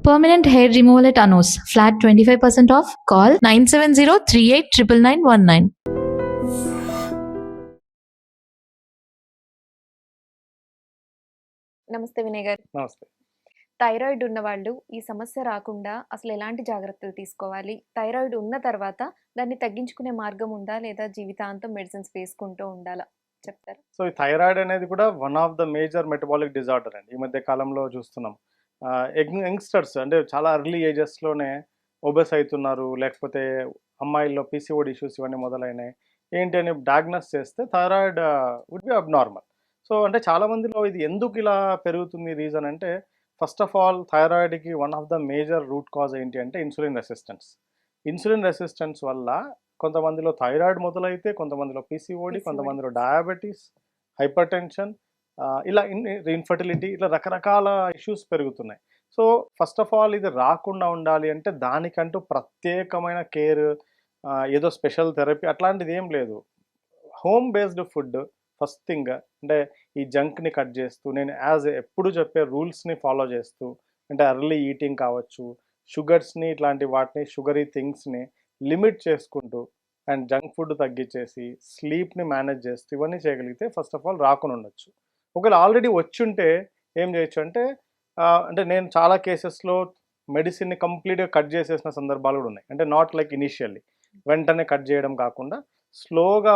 Permanent hair removal at Anos. Flat 25% off. Call 970-389919. నమస్తే వినయ్ గారు. నమస్తే. థైరాయిడ్ ఉన్నవాళ్ళు ఈ సమస్య రాకుండా అసలు ఎలాంటి జాగ్రత్తలు తీసుకోవాలి? థైరాయిడ్ ఉన్న తర్వాత దాన్ని తగ్గించుకునే మార్గం ఉందా? లేదా జీవితాంతం మెడిసిన్స్ వేసుకుంటూ ఉండాలా? చెప్తారా? సో ఈ థైరాయిడ్ అనేది కూడా one of the major metabolic disorder అండి. ఈ మధ్య కాలంలో చూస్తున్నాం. యంగ్స్టర్స్ అంటే చాలా ఎర్లీ ఏజెస్‌లోనే ఒబెస్ అయితున్నారు. లేకపోతే అమ్మాయిల్లో పీసీఓడి ఇష్యూస్ ఇవన్నీ మొదలైనాయి. ఏంటి అని డయాగ్నోస్ చేస్తే thyroid would be abnormal. So అంటే చాలా మందిలో ఇది ఎందుకు ఇలా పెరుగుతుంది రీజన్ అంటే, ఫస్ట్ ఆఫ్ ఆల్ థైరాయిడ్‌కి one of the major root cause ఏంటి అంటే ఇన్సులిన్ రెసిస్టెన్స్. ఇన్సులిన్ రెసిస్టెన్స్ వల్ల కొంతమందిలో థైరాయిడ్ మొదలైతే, కొంతమందిలో పీసీఓడి, కొంతమందిలో డయాబెటీస్, హైపర్‌టెన్షన్, ఇలా ఇన్ఫర్టిలిటీ, ఇట్లా రకరకాల ఇష్యూస్ పెరుగుతున్నాయి. సో ఫస్ట్ ఆఫ్ ఆల్ ఇది రాకుండా ఉండాలి అంటే దానికంటూ ప్రత్యేకమైన కేర్, ఏదో స్పెషల్ థెరపీ అట్లాంటిది ఏం లేదు. Home based food first thing. అంటే ఈ జంక్ని కట్ చేస్తూ, నేను ఎప్పుడు చెప్పే రూల్స్ని ఫాలో చేస్తూ, అంటే ఎర్లీ ఈటింగ్ కావచ్చు, షుగర్స్ని ఇట్లాంటి వాటిని షుగరీ థింగ్స్ని లిమిట్ చేసుకుంటూ, అండ్ జంక్ ఫుడ్ తగ్గించేసి స్లీప్ని మేనేజ్ చేస్తూ ఇవన్నీ చేయగలిగితే ఫస్ట్ ఆఫ్ ఆల్ రాకుండా ఉండొచ్చు. ఒకవేళ ఆల్రెడీ వచ్చుంటే ఏం చేయొచ్చు అంటే, అంటే నేను చాలా కేసెస్లో మెడిసిన్ని కంప్లీట్గా కట్ చేసేసిన సందర్భాలు కూడా ఉన్నాయి. అంటే నాట్ లైక్ ఇనిషియల్లీ వెంటనే కట్ చేయడం కాకుండా స్లోగా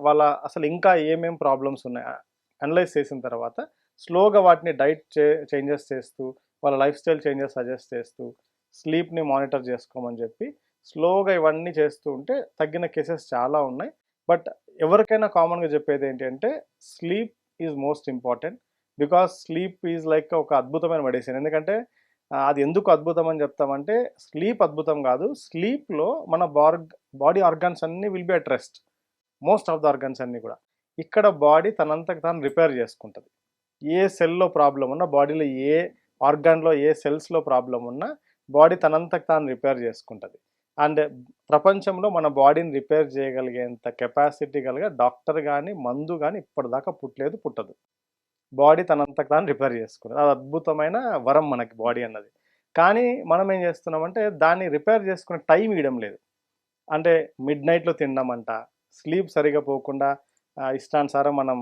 వాళ్ళ అసలు ఇంకా ఏమేం ప్రాబ్లమ్స్ ఉన్నాయి అనలైజ్ చేసిన తర్వాత స్లోగా వాటిని డైట్ చేంజెస్ చేస్తూ, వాళ్ళ లైఫ్ స్టైల్ చేంజెస్ సజెస్ట్ చేస్తూ, స్లీప్ని మానిటర్ చేసుకోమని చెప్పి స్లోగా ఇవన్నీ చేస్తూ ఉంటే తగ్గిన కేసెస్ చాలా ఉన్నాయి. బట్ ఎవరికైనా కామన్గా చెప్పేది ఏంటి అంటే, sleep is most important. Because sleep is like ఒక అద్భుతమైన మెడిసిన్. ఎందుకంటే అది ఎందుకు అద్భుతం అని చెప్తామంటే, స్లీప్ అద్భుతం కాదు, స్లీప్లో మన బాడీ ఆర్గాన్స్ అన్నీ will be at rest. Most of the organs అన్నీ కూడా ఇక్కడ బాడీ తనంతకు తాను రిపేర్ చేసుకుంటుంది. ఏ సెల్లో ప్రాబ్లం ఉన్నా, బాడీలో ఏ ఆర్గాన్లో ఏ సెల్స్లో ప్రాబ్లం ఉన్నా బాడీ తనంతకు తాను రిపేర్ చేసుకుంటుంది. అండ్ ప్రపంచంలో మన బాడీని రిపేర్ చేయగలిగేంత కెపాసిటీ కలిగే డాక్టర్ కానీ మందు కానీ ఇప్పటిదాకా పుట్టదు. బాడీ తనంతకు తాను రిపేర్ చేసుకుంటుంది. అది అద్భుతమైన వరం మనకి బాడీ అన్నది. కానీ మనం ఏం చేస్తున్నామంటే దాన్ని రిపేర్ చేసుకునే టైం ఇవ్వడం లేదు. అంటే మిడ్ నైట్లో తినడమంట, స్లీప్ సరిగా పోకుండా ఇష్టానుసారం మనం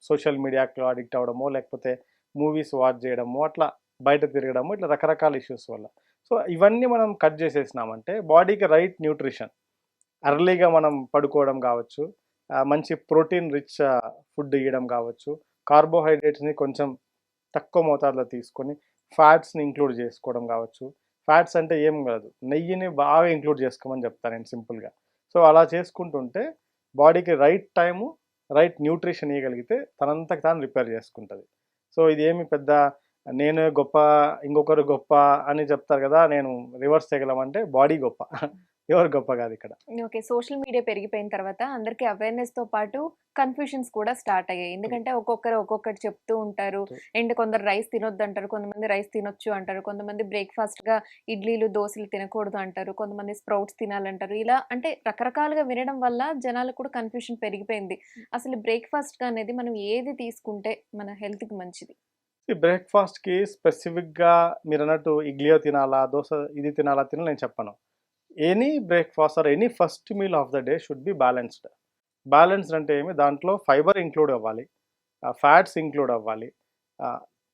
సోషల్ మీడియాకి అడిక్ట్ అవ్వడమో, లేకపోతే మూవీస్ వాచ్ చేయడమో, అట్లా బయట తిరగడము, ఇట్లా రకరకాల ఇష్యూస్ వల్ల. సో ఇవన్నీ మనం కట్ చేసేసినామంటే బాడీకి రైట్ న్యూట్రిషన్, ఎర్లీగా మనం పడుకోవడం కావచ్చు, మంచి ప్రోటీన్ రిచ్ ఫుడ్ ఇవ్వడం కావచ్చు, కార్బోహైడ్రేట్స్ని కొంచెం తక్కువ మోతాదులో తీసుకొని ఫ్యాట్స్ని ఇంక్లూడ్ చేసుకోవడం కావచ్చు. ఫ్యాట్స్ అంటే ఏం కాదు, నెయ్యిని బాగా ఇంక్లూడ్ చేసుకోమని చెప్తాను నేను సింపుల్గా. సో అలా చేసుకుంటుంటే బాడీకి రైట్ టైము, రైట్ న్యూట్రిషన్ ఇవ్వగలిగితే తనంతకు తాను రిపేర్ చేసుకుంటుంది. సో ఇది ఏమి పెద్ద నేను గొప్ప ఇంకొకరు గొప్ప అని చెప్తారు కదా, నేను రివర్స్ చేయగలమంటే బాడీ గొప్ప, ఎవరు గొప్ప కాదు ఇక్కడ. ఓకే. సోషల్ మీడియా పెరిగిపోయిన తర్వాత అందరికీ అవేర్‌నెస్‌తో పాటు కన్‌ఫ్యూషన్స్ కూడా స్టార్ట్ అయ్యాయి. ఎందుకంటే ఒక్కొక్కరు ఒక్కొక్కటి చెప్తూ ఉంటారు. అండ్ కొందరు రైస్ తినొద్దంటారు, కొంతమంది రైస్ తినొచ్చు అంటారు, కొంతమంది బ్రేక్‌ఫాస్ట్‌గా ఇడ్లీలు, దోసలు తినకూడదు అంటారు, కొంతమంది స్ప్రౌట్స్ తినాలంటారు. ఇలా అంటే రకరకాలుగా వినడం వల్ల జనాలకు కూడా కన్‌ఫ్యూషన్ పెరిగిపోయింది. అసలు బ్రేక్‌ఫాస్ట్‌గా అనేది మనం ఏది తీసుకుంటే మన హెల్త్‌కి మంచిది? ఈ బ్రేక్ఫాస్ట్కి స్పెసిఫిక్గా మీరు అన్నట్టు ఇడ్లీయో తినాలా, దోశ ఇది తినాలా నేను చెప్పను. Any breakfast or any first meal of the day should be balanced. Balanced అంటే ఏమి, దాంట్లో ఫైబర్ ఇంక్లూడ్ అవ్వాలి, ఫ్యాట్స్ ఇంక్లూడ్ అవ్వాలి,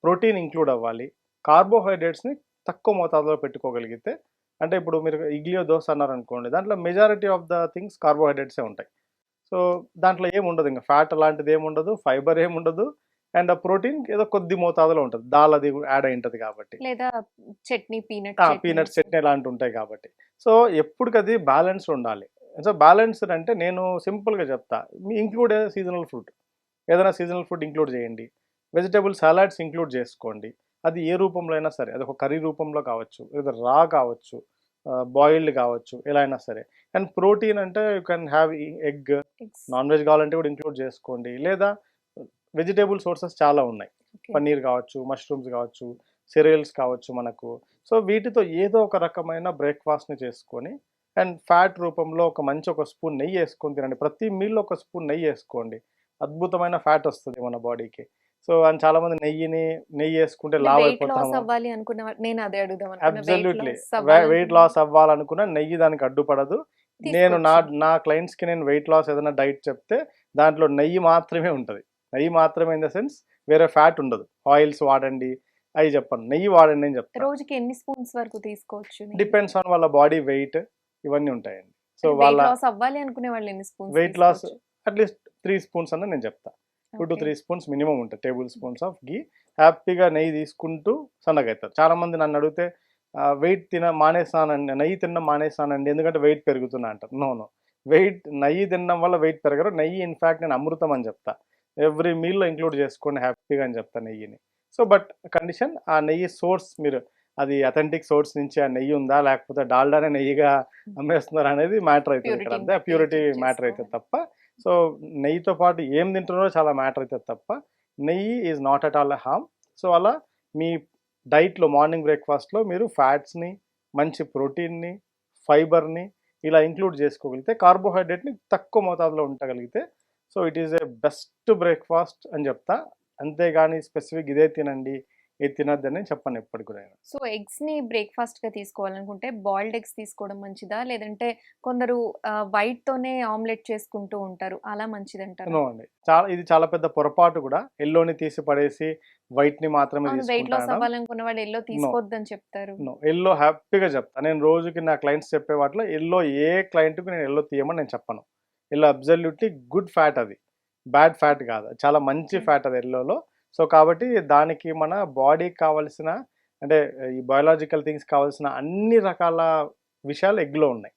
ప్రోటీన్ ఇంక్లూడ్ అవ్వాలి, కార్బోహైడ్రేట్స్ని తక్కువ మోతాదులో పెట్టుకోగలిగితే. అంటే ఇప్పుడు మీరు ఇడ్లీయో దోశ అన్నారనుకోండి, దాంట్లో మెజారిటీ ఆఫ్ ద థింగ్స్ కార్బోహైడ్రేట్సే ఉంటాయి. సో దాంట్లో ఏముండదు, ఇంకా ఫ్యాట్ అలాంటిది ఏముండదు, ఫైబర్ ఏముండదు, అండ్ ఆ ప్రోటీన్ ఏదో కొద్ది మోతాదులో ఉంటుంది, దాల్ అది యాడ్ అయి ఉంటుంది కాబట్టి, లేదా చట్నీ, పీనట్ చట్నీ ఇలాంటివి ఉంటాయి కాబట్టి. సో ఎప్పటికది బ్యాలెన్స్డ్ ఉండాలి. సో బ్యాలెన్స్డ్ అంటే నేను సింపుల్గా చెప్తా, మీ ఇంక్లూడ్ సీజనల్ ఫ్రూట్, ఏదైనా సీజనల్ ఫుడ్ ఇంక్లూడ్ చేయండి, వెజిటేబుల్ సలాడ్స్ ఇంక్లూడ్ చేసుకోండి. అది ఏ రూపంలో అయినా సరే, అది ఒక కర్రీ రూపంలో కావచ్చు, లేదా రా కావచ్చు, బాయిల్డ్ కావచ్చు, ఎలా అయినా సరే. అండ్ ప్రోటీన్ అంటే you can have egg, non veg కావాలంటే కూడా ఇంక్లూడ్ చేసుకోండి, లేదా వెజిటేబుల్ సోర్సెస్ చాలా ఉన్నాయి, పన్నీర్ కావచ్చు, మష్రూమ్స్ కావచ్చు, సిరియల్స్ కావచ్చు మనకు. సో వీటితో ఏదో ఒక రకమైన బ్రేక్ఫాస్ట్ని చేసుకొని, అండ్ ఫ్యాట్ రూపంలో ఒక స్పూన్ నెయ్యి వేసుకొని తినండి. ప్రతి మీల్లో ఒక స్పూన్ నెయ్యి వేసుకోండి, అద్భుతమైన ఫ్యాట్ వస్తుంది మన బాడీకి. సో అని చాలా మంది నెయ్యి వేసుకుంటే లావు వెయిట్ లాస్ అయిపోతాము. అవ్వాలి అనుకున్న నేను అదే అడుగుదాం అనుకున్నా. అబ్సల్యూట్లీ అవ్వాలనుకున్న వెయిట్ లాస్ అవ్వాలనుకున్నా నెయ్యి దానికి అడ్డుపడదు. నేను తీసుకోవచ్చు. నా క్లయింట్స్ కి నేను వెయిట్ లాస్ ఏదైనా డైట్ చెప్తే దాంట్లో నెయ్యి మాత్రమే ఉంటది. నెయ్యి మాత్రమే ఇన్ ద సెన్స్ వేరే ఫ్యాట్ ఉండదు. ఆయిల్స్ వాడండి అవి చెప్పను, నెయ్యి వాడండి అని చెప్తాను. రోజుకి ఎన్ని స్పూన్స్ వరకు తీసుకోవచ్చు? డిపెండ్స్ ఆన్ వాళ్ళ బాడీ వెయిట్ ఇవన్నీ ఉంటాయండి. సో వెయిట్ వాళ్ళ లాస్ అవ్వాలి అనుకునే వాళ్ళు ఎన్ని spoons? Weight loss at least 3 spoons అన్న నేను చెప్తా. 2 to 3 స్పూన్స్ మినిమం ఉంటుంది. Tablespoons of ghee. హ్యాపీగా నెయ్యి తీసుకుంటూ సన్నగా అవుతారు. చాలా మంది నన్ను అడిగితే వెయిట్ మానేసానండి, నెయ్యి తినడం మానేసానండి ఎందుకంటే వెయిట్ పెరుగుతున్నా అంటారు. నో, నెయ్యి తినడం వల్ల వెయిట్ పెరగరు. నెయ్యి ఇన్ఫ్యాక్ట్ నేను అమృతం అని చెప్తా. ఎవ్రీ మీల్లో ఇంక్లూడ్ చేసుకోండి హ్యాపీగా అని చెప్తా నెయ్యిని. సో బట్ కండిషన్ ఆ నెయ్యి సోర్స్ మీరు అది అథెంటిక్ సోర్స్ నుంచి ఆ నెయ్యి ఉందా లేకపోతే డాల్డానే నెయ్యిగా అమ్మేస్తున్నారు అనేది మ్యాటర్ అవుతుంది ఇక్కడ. అంతే ప్యూరిటీ మ్యాటర్ అవుతుంది తప్ప. సో నెయ్యితో పాటు ఏం తింటున్నారో చాలా మ్యాటర్ అవుతుంది తప్ప నెయ్యి is not at all harm. So అలా మీ డైట్లో మార్నింగ్ బ్రేక్ఫాస్ట్లో మీరు ఫ్యాట్స్ని, మంచి ప్రోటీన్ని, ఫైబర్ని ఇలా ఇంక్లూడ్ చేసుకోగలిగితే, కార్బోహైడ్రేట్ని తక్కువ మోతాదులో ఉండగలిగితే so it is a best breakfast అని చెప్తా. అంతేగాని స్పెసిఫిక్ ఇదే తినండి ఇది తినద్దని చెప్పను ఎప్పటికి కూడా. సో ఎగ్స్ ని బ్రేక్ఫాస్ట్ గా తీసుకోవాలనుకుంటే బాయిల్డ్ ఎగ్స్ తీసుకోవడం మంచిదా, లేదంటే కొందరు వైట్ తోనే ఆమ్లెట్ చేసుకుంటూ ఉంటారు, అలా మంచిదంటారు? నో అండి, ఇది చాలా పెద్ద పొరపాటు కూడా. ఎల్లోని తీసి పడేసి వైట్ ని మాత్రమే వెయిట్ లాస్ తీసుకుంటాను. అవ్వాలనుకున్న వాళ్ళు ఎల్లో తీసుకోవద్దని చెప్తారు. నో, ఎల్లో హ్యాపీగా చెప్తా. నేను రోజుకి నా క్లయింట్స్ చెప్పే వాటిలో ఎల్లో ఏ క్లయింట్కి నేను ఎల్లో తీయమని నేను చెప్పను. ఎల్లో అబ్సల్యూట్లీ గుడ్ ఫ్యాట్, అది బ్యాడ్ ఫ్యాట్ కాదు, చాలా మంచి ఫ్యాట్ అది ఎల్లోలో. సో కాబట్టి దానికి మన బాడీకి కావాల్సిన అంటే ఈ బయోలాజికల్ థింగ్స్ కావాల్సిన అన్ని రకాల విషయాలు ఎగ్లో ఉన్నాయి.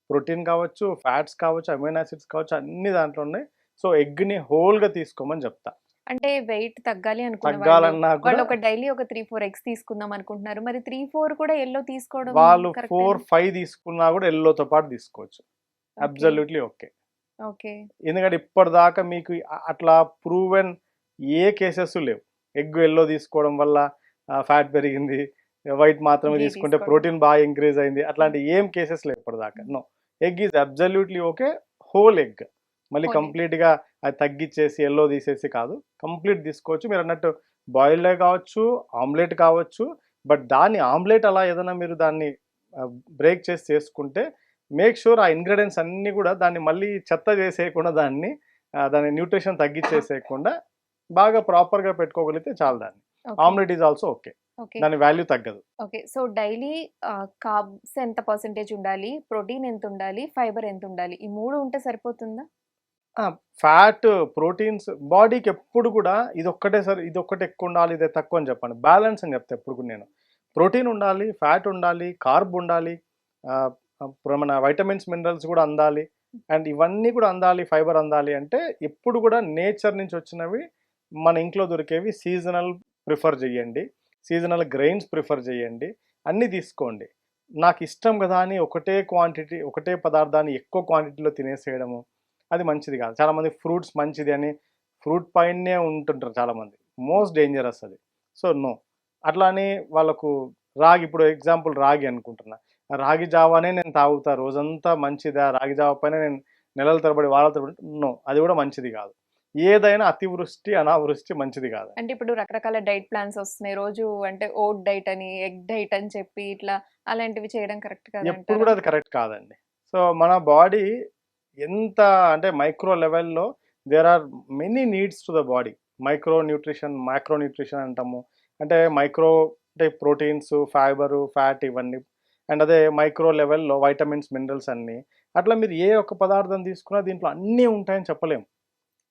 ప్రోటీన్ కావచ్చు, ఫ్యాట్స్ కావచ్చు, అమైనో యాసిడ్స్ కావచ్చు, అన్ని దాంట్లో ఉన్నాయి. సో ఎగ్ని హోల్గా తీసుకోమని చెప్తా. అంటే వెయిట్ తగ్గాలి అనుకున్న తగ్గాలన్నా వాళ్ళు కూడా ఒక డైలీ ఒక 3-4 ఎగ్స్ తీసుకుందాం అనుకుంటున్నారు, మరి 3-4 కూడా ఎల్లో తీసుకోవడం వాళ్ళు correct 4-5 తీసుకున్నా కూడా ఎల్లోతో పాటు తీసుకోవచ్చు. Absolutely okay. ఓకే. ఎందుకంటే ఇప్పటిదాకా మీకు అట్లా ప్రూవెన్ ఏ కేసెస్ లేవు. ఎగ్ ఎల్లో తీసుకోవడం వల్ల ఫ్యాట్ పెరిగింది, వైట్ మాత్రమే ఘీ తీసుకుంటే తీసుకోవడం. ప్రోటీన్ బాగా ఇంక్రీజ్ అయింది, అట్లాంటి ఏం కేసెస్ లేవు ఇప్పటిదాకా. No, egg is absolutely okay. Whole egg మళ్ళీ Whole egg. కంప్లీట్గా అది తగ్గించేసి ఎల్లో తీసేసి కాదు, కంప్లీట్ తీసుకోవచ్చు. మీరు అన్నట్టు బాయిల్డే కావచ్చు, ఆమ్లెట్ కావచ్చు. బట్ దాన్ని ఆమ్లెట్ అలా ఏదైనా మీరు దాన్ని బ్రేక్ చేసి చేసుకుంటే మేక్ షూర్ ఆ ఇంగ్రీడియంట్స్ అన్నీ కూడా దాన్ని మళ్ళీ చెత్త చేసేయకుండా దాన్ని న్యూట్రిషన్ తగ్గించేసేయకుండా బాగా ప్రాపర్గా పెట్టుకోగలిగితే చాలు. దాన్ని omelette is also okay, okay. దాని వాల్యూ తగ్గదు. ఓకే. సో డైలీ కార్బ్స్ ఎంత పర్సెంటేజ్ ఉండాలి, ప్రోటీన్ ఎంత ఉండాలి, ఫైబర్ ఎంత ఉండాలి, ఈ 3 ఉంటే సరిపోతుందా? ఫ్యాట్, ప్రోటీన్స్ బాడీకి ఎప్పుడు కూడా ఇది ఒక్కటే ఎక్కువ ఉండాలి, ఇదే తక్కువ అని చెప్పండి. బ్యాలెన్స్ అని చెప్తా ఎప్పుడు కూడా నేను. ప్రోటీన్ ఉండాలి, ఫ్యాట్ ఉండాలి, కార్బ్ ఉండాలి, మన వైటమిన్స్ మినరల్స్ కూడా అందాలి, అండ్ ఇవన్నీ కూడా అందాలి, ఫైబర్ అందాలి. అంటే ఎప్పుడు కూడా నేచర్ నుంచి వచ్చినవి మన ఇంట్లో దొరికేవి సీజనల్ ప్రిఫర్ చేయండి, సీజనల్ గ్రెయిన్స్ ప్రిఫర్ చేయండి, అన్నీ తీసుకోండి. నాకు ఇష్టం కదా అని ఒకటే పదార్థాన్ని ఎక్కువ క్వాంటిటీలో తినేసేయడము అది మంచిది కాదు. చాలామంది ఫ్రూట్స్ మంచిది అని ఫ్రూట్ పైనే ఉంటుంటారు చాలామంది, మోస్ట్ డేంజరస్ అది. సో నో, అట్లా అని వాళ్ళకు ఇప్పుడు ఎగ్జాంపుల్ రాగి అనుకుంటున్నా, రాగి జావానే నేను తాగుతా రోజంతా, మంచిదా రాగి జావ పైన నేను నెలల తరబడి వారాల తరబడి? నో, అది కూడా మంచిది కాదు. ఏదైనా అతివృష్టి అనావృష్టి మంచిది కాదు. అంటే ఇప్పుడు రకరకాల డైట్ ప్లాన్స్ వస్తున్నాయి, రోజు అంటే ఓట్ డైట్ అని, ఎగ్ డైట్ అని చెప్పి ఇట్లా అలాంటివి చేయడం కరెక్ట్ ఎప్పుడు కూడా అది కరెక్ట్ కాదండి. సో మన బాడీ ఎంత అంటే మైక్రో లెవెల్లో there are many needs to the body. Micro nutrition అంటాము. అంటే అంటే ప్రోటీన్స్, ఫైబరు, ఫ్యాట్ ఇవన్నీ. అండ్ అదే మైక్రో లెవెల్లో వైటమిన్స్, మినరల్స్ అన్నీ. అట్లా మీరు ఏ ఒక్క పదార్థం తీసుకున్నా దీంట్లో అన్నీ ఉంటాయని చెప్పలేము.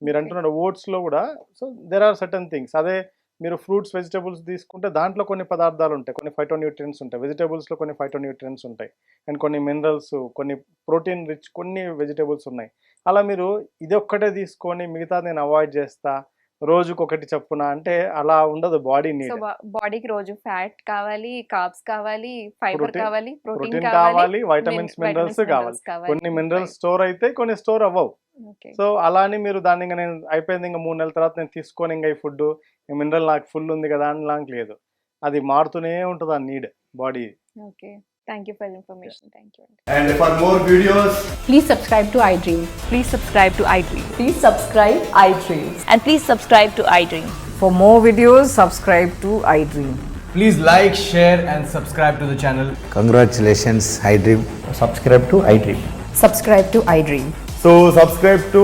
మీరు అంటున్నారు ఓట్స్లో కూడా. So there are certain things. అదే మీరు ఫ్రూట్స్, వెజిటబుల్స్ తీసుకుంటే దాంట్లో కొన్ని పదార్థాలు ఉంటాయి, కొన్ని ఫైటోన్యూట్రియన్స్ ఉంటాయి. వెజిటబుల్స్లో కొన్ని ఫైటోన్యూట్రియన్స్ ఉంటాయి, అండ్ కొన్ని మినరల్స్, కొన్ని ప్రోటీన్ రిచ్ కొన్ని వెజిటబుల్స్ ఉన్నాయి. అలా మీరు ఇది ఒక్కటే తీసుకొని మిగతా నేను అవాయిడ్ చేస్తా, రోజుకు ఒకటి చెప్పున అంటే అలా ఉండదు బాడీ సో నీడ్. బాడీకి రోజు ఫ్యాట్ కావాలి, కార్బ్స్ కావాలి, ఫైబర్ కావాలి, ప్రోటీన్ ప్రోటీన్ కావాలి, కావాలి, వైటమిన్స్, మినరల్స్ కావాలి. కొన్ని మినరల్స్ స్టోర్ అయితే కొన్ని స్టోర్ అవ్వవు. ఓకే. సో అలా అని మీరు దాన్ని ఇంకా నేను అయిపోయింది ఇంకా 3 నెలల తర్వాత నేను తీసుకొని ఇంకా ఈ ఫుడ్ మినరల్ నాకు ఫుల్ ఉంది కదా అని లాంటి లేదు. అది మారుతూనే ఉంటుంది ఆ need body. Okay. Thank you for information. Thank you. And for more videos, Please subscribe to iDream. Please subscribe to iDream. Please subscribe iDream. And please subscribe to iDream. For more videos, subscribe to iDream. Please like, share, and subscribe to the channel. Congratulations, iDream. Subscribe to iDream. Subscribe to iDream. So subscribe to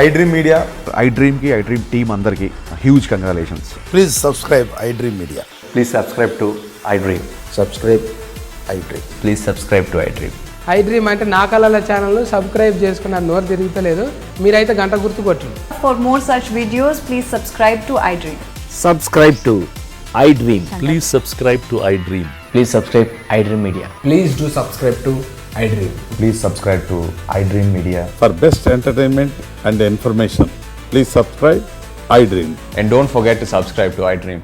iDream Media. iDream ki iDream team andarki huge congratulations. Please subscribe iDream Media. Please subscribe to iDream. Subscribe iDream. Please subscribe to iDream. iDream అంటే నా కళల channel subscribe చేసుకున్న నోరు తిరుగుతలేదు మీరైతే గంట గుర్తు కొట్టండి. For more such videos, please subscribe to iDream. Subscribe to iDream. Please subscribe to iDream. Please subscribe iDream Media. Please do subscribe to iDream. Please subscribe to iDream Media. For best entertainment and information, please subscribe iDream. And don't forget to subscribe to iDream.